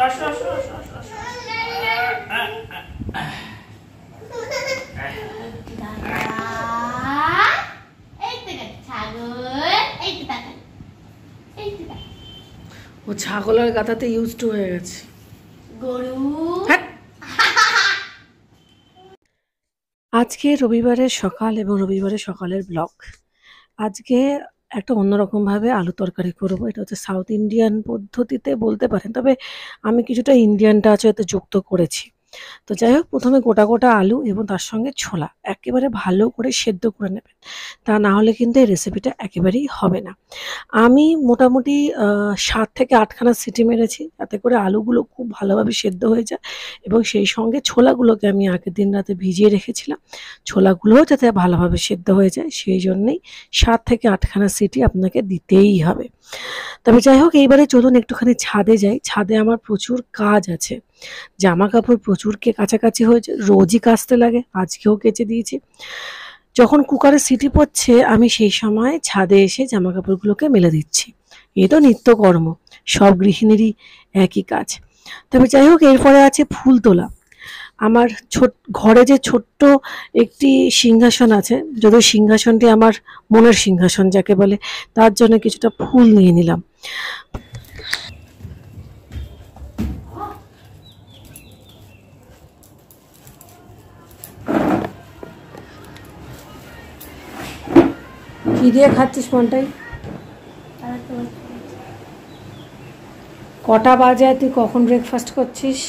আসো আসো আসো আসো আসো। ও ছাগলের গাথাতে ইউজড হয়ে গেছে। গরু। আজকে রবিবারের সকাল এবং রবিবারের সকালের ব্লগ। আজকে একটা অন্যরকম ভাবে আলু তরকারি করব। এটা হচ্ছে সাউথ ইন্ডিয়ান পদ্ধতিতে বলতে পারেন, তবে আমি কিছুটা ইন্ডিয়ান টাচ হয়তো যুক্ত করেছি। তো যাই হোক, প্রথমে গোটা গোটা আলু এবং তার সঙ্গে ছোলা একেবারে ভালো করে সেদ্ধ করে নেবেন, তা না হলে কিন্তু এই রেসিপিটা একেবারেই হবে না। আমি মোটামুটি ৭ থেকে ৮খানা সিটি মেরেছি, যাতে করে আলুগুলো খুব ভালোভাবে সেদ্ধ হয়ে যায় এবং সেই সঙ্গে ছোলাগুলোকে আমি আগের দিন রাতে ভিজিয়ে রেখেছিলাম, ছোলাগুলোও যাতে ভালোভাবে সেদ্ধ হয়ে যায়, সেই জন্যেই ৭ থেকে ৮খানা সিটি আপনাকে দিতেই হবে। তবে যাই হোক, এইবারে চলুন একটুখানি ছাদে যাই। ছাদে আমার প্রচুর কাজ আছে, জামা কাপড় প্রচুর কাছাকাছি হয়েছে, রোজই কাচতে লাগে, আজকেও কেচে দিয়েছি। যখন কুকারে সিটি পড়ছে আমি সেই সময় ছাদে এসে জামা কাপড়গুলোকে মেলে দিচ্ছি। এ তো নিত্যকর্ম, সব গৃহিণীরই একই কাজ। তবে যাই হোক, এরপরে আছে ফুল তোলা। আমার ঘরে যে ছোট্ট একটি সিংহাসন আছে, যদিও সিংহাসনটি আমার মনের সিংহাসন যাকে বলে, তার জন্য কিছুটা ফুল নিয়ে নিলাম। কি দিয়ে খাচ্ছিস মনটাই? কটা বাজে? তুই কখন ব্রেকফাস্ট করছিস?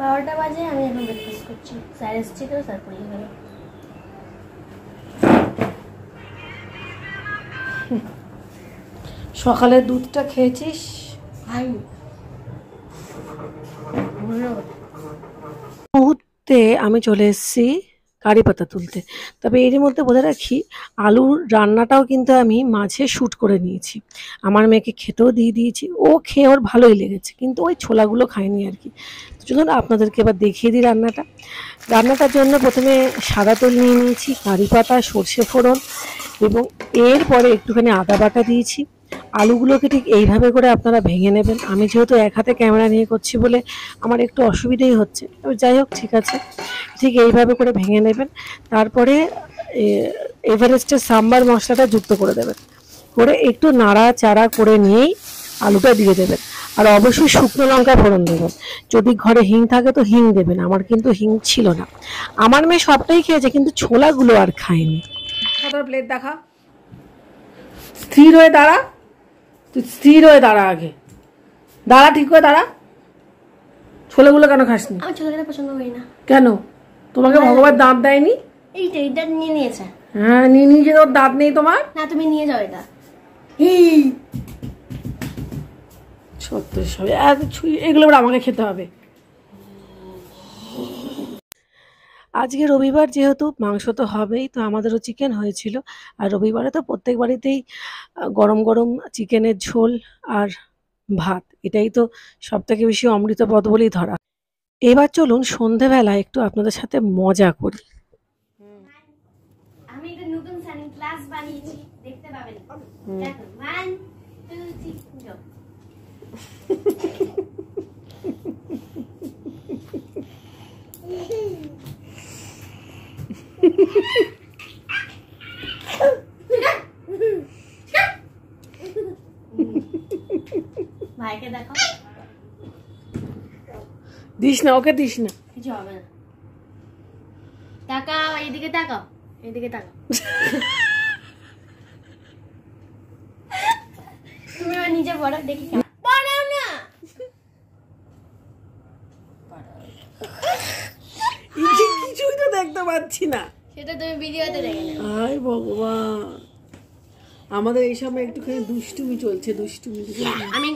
12টা বাজে, আমি এখন ব্রেকফাস্ট করছি। স্যার এসছি তো, স্যার পড়িয়ে গেল। সকালে দুধটা খেয়েছিস? মুহূর্তে আমি চলে এসেছি কারি পাতা তুলতে। তবে এরই মধ্যে বলে রাখি, আলুর রান্নাটাও কিন্তু আমি মাঝে শ্যুট করে নিয়েছি। আমার মেয়েকে খেতেও দিয়ে দিয়েছি, ও খেয়ে ওর ভালোই লেগেছে, কিন্তু ওই ছোলাগুলো খায়নি আর কি। চলুন আপনাদেরকে এবার দেখিয়ে দিই রান্নাটা। রান্নাটার জন্য প্রথমে সাদা তেল নিয়ে নিয়েছি, কারি পাতা, সর্ষে ফোড়ন এবং এরপরে একটুখানি আদা বাটা দিয়েছি। আলুগুলোকে ঠিক এইভাবে করে আপনারা ভেঙে নেবেন। আমি যেহেতু এক হাতে ক্যামেরা নিয়ে করছি বলে আমার একটু অসুবিধেই হচ্ছে, তবে যাই হোক ঠিক আছে, ঠিক এইভাবে করে ভেঙে নেবেন। তারপরে এভারেস্টের সাম্বার মশলাটা যুক্ত করে দেবেন, করে একটু নাড়াচাড়া করে নিয়েই আলুটা দিয়ে দেবেন। আর অবশ্যই শুকনো লঙ্কা ফোড়ন দেবেন। যদি ঘরে হিং থাকে তো হিং দেবেন, আমার কিন্তু হিং ছিল না। আমার মেয়ে সবটাই খেয়েছে, কিন্তু ছোলাগুলো আর খায়নি। প্লেট দেখা, স্থির হয়ে দাঁড়া, তুই স্থির হয়ে দাঁড়া, আগে দাঁড়া, ঠিক করে দাঁড়া। ছোলাগুলো কেন খাসনি? আমার ছোলাটা পছন্দ হয় না। কেন? তোমাকে ভগবান দাঁত দেয়নি? এইটা নিয়ে নিয়েছে। হ্যাঁ, নিয়ে নিয়েছে, তোর দাঁত নেই তোমার। না, তুমি নিয়ে যাও এটা। সত্যি সব এগুলো আমাকে খেতে হবে। আজকে রবিবার যেহেতু মাংস তো হবেই, তো আমাদেরও চিকেন হয়েছিল। আর রবিবারে তো প্রত্যেক বাড়িতেই গরম গরম চিকেনের ঝোল আর ভাত, এটাই তো সব থেকে বেশি অমৃত পদ বলেই ধরা। এবার চলুন সন্ধেবেলা একটু আপনাদের সাথে মজা করি। আমি একটা নতুন সানগ্লাস বানিয়েছি, দেখতে পাবেন। দেখো, 1 2 3 go। ভাইকে দেখো। দিস না, ওকে দিস না, কিছু হবে না। তাকাও, এইদিকে তাকাও, এইদিকে তাকাও। তুমি আমার নিজে বড় দেখি, বানাও না। কিছুই তো দেখতে পাচ্ছি না। সেটা তুমি ভিডিওতে দেখে নেবে। আয় ভগবান, আমাদের এই সময় একটুখানি দুষ্টুমি চলছে, দুষ্টুমি। আমি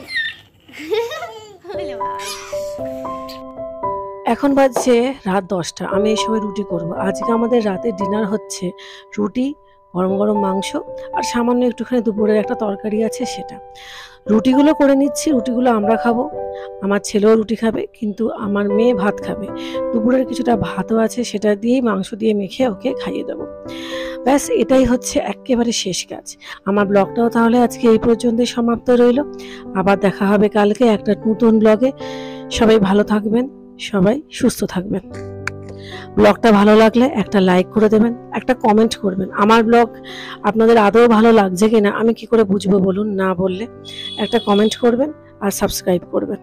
এখন বাজছে রাত 10টা, আমি এই সময় রুটি করব। আজকে আমাদের রাতের ডিনার হচ্ছে রুটি, গরম গরম মাংস আর সামান্য একটুখানি দুপুরের একটা তরকারি আছে সেটা। রুটিগুলো করে নিচ্ছি, রুটিগুলো আমরা খাবো, আমার ছেলেও রুটি খাবে, কিন্তু আমার মেয়ে ভাত খাবে। দুপুরের কিছুটা ভাতও আছে, সেটা দিয়েই মাংস দিয়ে মেখে ওকে খাইয়ে দেবো। ব্যাস, এটাই হচ্ছে একেবারে শেষ কাজ। আমার ব্লগটাও তাহলে আজকে এই পর্যন্তই সমাপ্ত রইল। আবার দেখা হবে কালকে একটা নতুন ব্লগে। সবাই ভালো থাকবেন, সবাই সুস্থ থাকবেন। ব্লগটা ভালো লাগলে একটা লাইক করে দেবেন, একটা কমেন্ট করবেন। আমার ব্লগ আপনাদের আদৌ ভালো লাগছে কিনা আমি কি করে বুঝবো বলুন, না বললে একটা কমেন্ট করবেন আর সাবস্ক্রাইব করবেন।